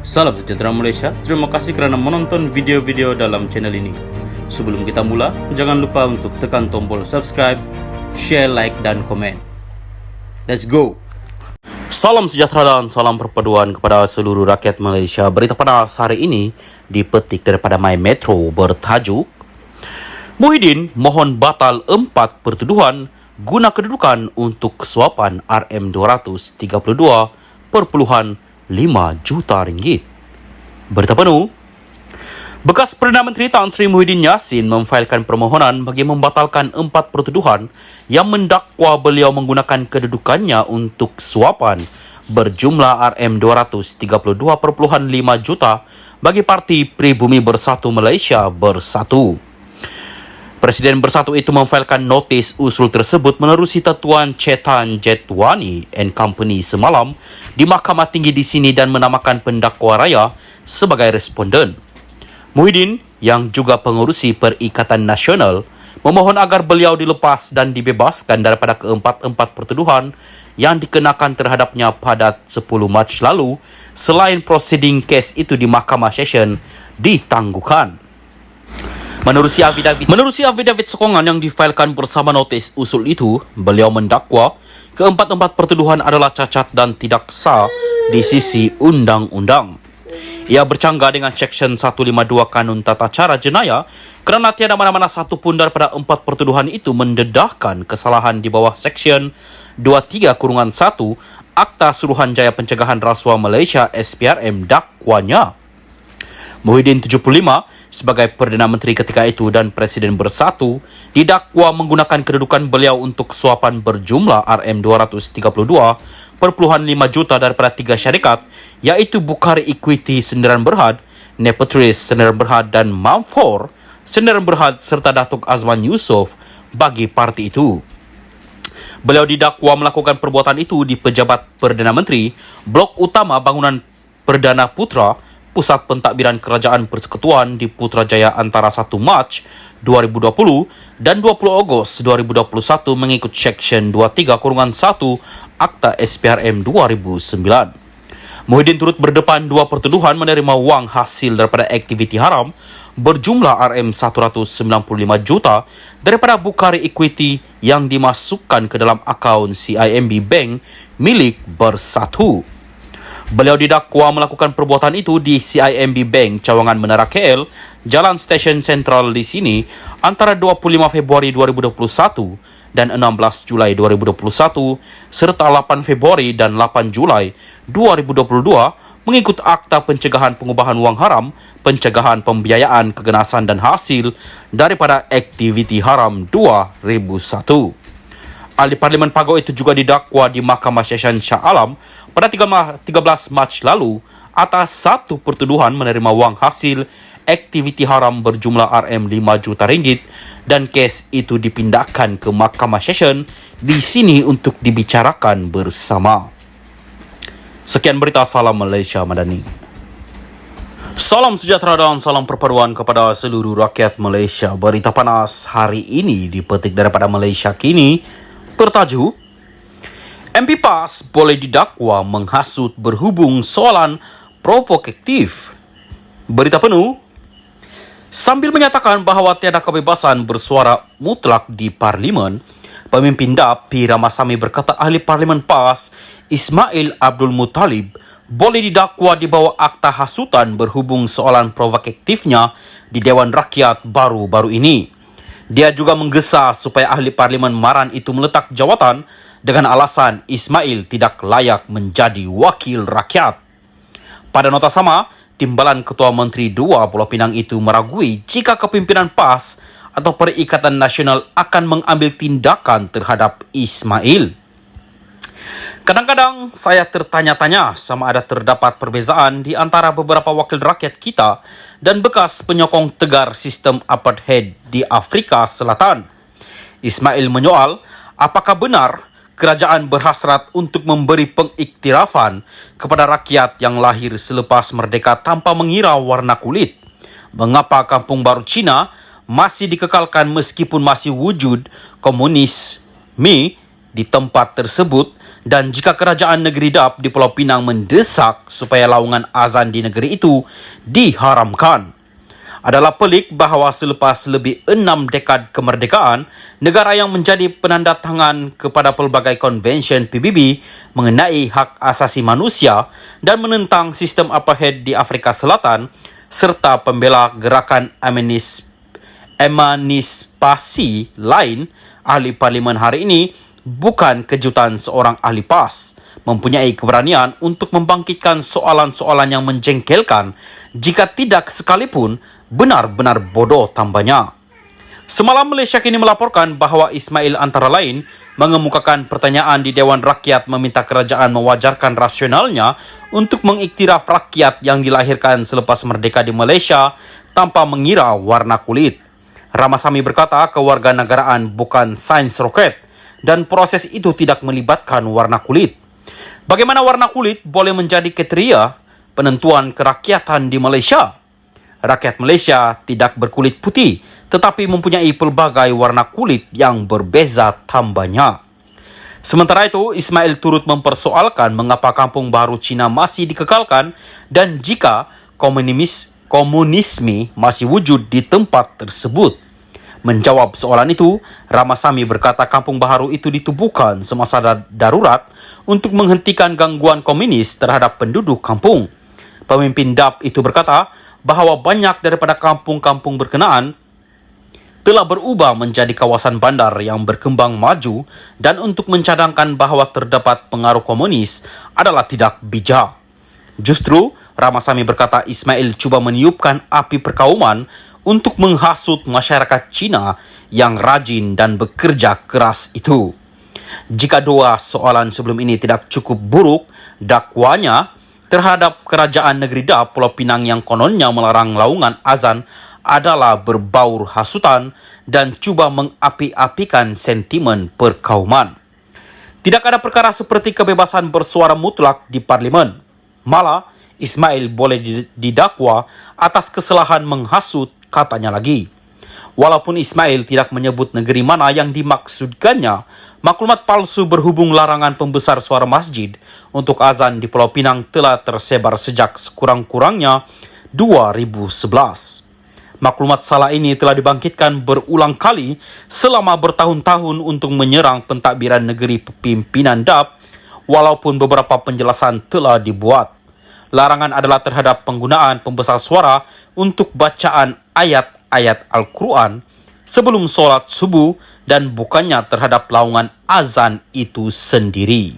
Salam sejahtera Malaysia, terima kasih kerana menonton video-video dalam channel ini. Sebelum kita mula, jangan lupa untuk tekan tombol subscribe, share, like dan komen. Let's go! Salam sejahtera dan salam perpaduan kepada seluruh rakyat Malaysia. Berita panas hari ini dipetik daripada My Metro bertajuk Muhyiddin mohon batal 4 pertuduhan guna kedudukan untuk suapan RM232.5 juta ringgit. Berita penuh. Bekas Perdana Menteri Tan Sri Muhyiddin Yassin memfailkan permohonan bagi membatalkan 4 pertuduhan yang mendakwa beliau menggunakan kedudukannya untuk suapan berjumlah RM232.5 juta bagi Parti Pribumi Bersatu Malaysia Bersatu. Presiden Bersatu itu memfailkan notis usul tersebut menerusi Tuan Chetan Jetwani and Company semalam di Mahkamah Tinggi di sini dan menamakan pendakwa raya sebagai responden. Muhyiddin, yang juga pengurusi Perikatan Nasional, memohon agar beliau dilepas dan dibebaskan daripada keempat-empat pertuduhan yang dikenakan terhadapnya pada 10 Mac lalu selain prosiding kes itu di Mahkamah Session ditangguhkan. Menerusi affidavit sokongan yang difailkan bersama notis usul itu, beliau mendakwa keempat-empat pertuduhan adalah cacat dan tidak sah di sisi undang-undang. Ia bercanggah dengan Seksyen 152 Kanun Tata Cara Jenayah kerana tiada mana-mana satu pun daripada 4 pertuduhan itu mendedahkan kesalahan di bawah Seksyen 23-1 Akta Suruhanjaya Pencegahan Rasuah Malaysia SPRM dakwanya. Muhyiddin 75 sebagai Perdana Menteri ketika itu dan Presiden Bersatu didakwa menggunakan kedudukan beliau untuk suapan berjumlah RM232.5 juta daripada 3 syarikat iaitu Bukhari Equity Senderan Berhad, Nepotris Senderan Berhad dan Mamfor Senderan Berhad serta Datuk Azman Yusof bagi parti itu. Beliau didakwa melakukan perbuatan itu di Pejabat Perdana Menteri, Blok Utama Bangunan Perdana Putra, Pusat Pentadbiran Kerajaan Persekutuan di Putrajaya antara 1 Mac 2020 dan 20 Ogos 2021 mengikut Seksyen 23-1 Akta SPRM 2009. Muhyiddin turut berdepan 2 pertuduhan menerima wang hasil daripada aktiviti haram berjumlah RM195 juta daripada Bukhari Equity yang dimasukkan ke dalam akaun CIMB Bank milik Bersatu. Beliau didakwa melakukan perbuatan itu di CIMB Bank Cawangan Menara KL, Jalan Stesen Sentral di sini antara 25 Februari 2021 dan 16 Julai 2021 serta 8 Februari dan 8 Julai 2022 mengikut Akta Pencegahan Pengubahan Wang Haram, Pencegahan Pembiayaan Kegenasan dan Hasil daripada Aktiviti Haram 2001. Ahli Parlimen Pago itu juga didakwa di Mahkamah Session Shah Alam pada 13 Mac lalu atas 1 pertuduhan menerima wang hasil aktiviti haram berjumlah RM5 juta ringgit dan kes itu dipindahkan ke Mahkamah Session di sini untuk dibicarakan bersama. Sekian berita, salam Malaysia Madani. Salam sejahtera dan salam perpaduan kepada seluruh rakyat Malaysia. Berita panas hari ini dipetik daripada Malaysia Kini bertajuk MP PAS boleh didakwa menghasut berhubung soalan provokatif. Berita penuh. Sambil menyatakan bahawa tiada kebebasan bersuara mutlak di Parlimen, pemimpin DAP P. Ramasamy berkata ahli Parlimen PAS Ismail Abdul Muttalib boleh didakwa di bawah akta hasutan berhubung soalan provokatifnya di Dewan Rakyat baru-baru ini. Dia juga menggesa supaya ahli Parlimen Maran itu meletak jawatan dengan alasan Ismail tidak layak menjadi wakil rakyat. Pada nota sama, Timbalan Ketua Menteri 2 Pulau Pinang itu meragui jika kepimpinan PAS atau Perikatan Nasional akan mengambil tindakan terhadap Ismail. Kadang-kadang saya tertanya-tanya sama ada terdapat perbezaan di antara beberapa wakil rakyat kita dan bekas penyokong tegar sistem apartheid di Afrika Selatan. Ismail menyoal, apakah benar kerajaan berhasrat untuk memberi pengiktirafan kepada rakyat yang lahir selepas merdeka tanpa mengira warna kulit? Mengapa Kampung Baru Cina masih dikekalkan meskipun masih wujud komunisme di tempat tersebut Dan jika kerajaan negeri DAP di Pulau Pinang mendesak supaya laungan azan di negeri itu diharamkan. Adalah pelik bahawa selepas lebih 6 dekad kemerdekaan, negara yang menjadi penandatangan kepada pelbagai konvensyen PBB mengenai hak asasi manusia dan menentang sistem apartheid di Afrika Selatan serta pembela gerakan emansipasi lain, ahli parlimen hari ini bukan kejutan seorang ahli PAS mempunyai keberanian untuk membangkitkan soalan-soalan yang menjengkelkan jika tidak sekalipun benar-benar bodoh tambahnya. Semalam Malaysia kini melaporkan bahawa Ismail antara lain mengemukakan pertanyaan di Dewan Rakyat meminta kerajaan mewajarkan rasionalnya untuk mengiktiraf rakyat yang dilahirkan selepas merdeka di Malaysia tanpa mengira warna kulit. Ramasamy berkata kewarganegaraan bukan sains roket dan proses itu tidak melibatkan warna kulit. Bagaimana warna kulit boleh menjadi kriteria penentuan kerakyatan di Malaysia? Rakyat Malaysia tidak berkulit putih, tetapi mempunyai pelbagai warna kulit yang berbeza tambahnya. Sementara itu, Ismail turut mempersoalkan mengapa kampung baru Cina masih dikekalkan dan jika komunisme masih wujud di tempat tersebut. Menjawab soalan itu, Ramasamy berkata kampung baru itu ditubuhkan semasa darurat untuk menghentikan gangguan komunis terhadap penduduk kampung. Pemimpin DAP itu berkata bahawa banyak daripada kampung-kampung berkenaan telah berubah menjadi kawasan bandar yang berkembang maju dan untuk mencadangkan bahawa terdapat pengaruh komunis adalah tidak bijak. Justru, Ramasamy berkata Ismail cuba meniupkan api perkauman untuk menghasut masyarakat Cina yang rajin dan bekerja keras itu. Jika dua soalan sebelum ini tidak cukup buruk, dakwanya terhadap kerajaan negeri DAP Pulau Pinang yang kononnya melarang laungan azan adalah berbaur hasutan dan cuba mengapi-apikan sentimen perkauman. Tidak ada perkara seperti kebebasan bersuara mutlak di parlimen. Malah, Ismail boleh didakwa atas kesalahan menghasut, katanya lagi. Walaupun Ismail tidak menyebut negeri mana yang dimaksudkannya, maklumat palsu berhubung larangan pembesar suara masjid untuk azan di Pulau Pinang telah tersebar sejak sekurang-kurangnya 2011. Maklumat salah ini telah dibangkitkan berulang kali selama bertahun-tahun untuk menyerang pentadbiran negeri pimpinan DAP, walaupun beberapa penjelasan telah dibuat. Larangan adalah terhadap penggunaan pembesar suara untuk bacaan ayat-ayat Al-Quran sebelum solat subuh dan bukannya terhadap laungan azan itu sendiri.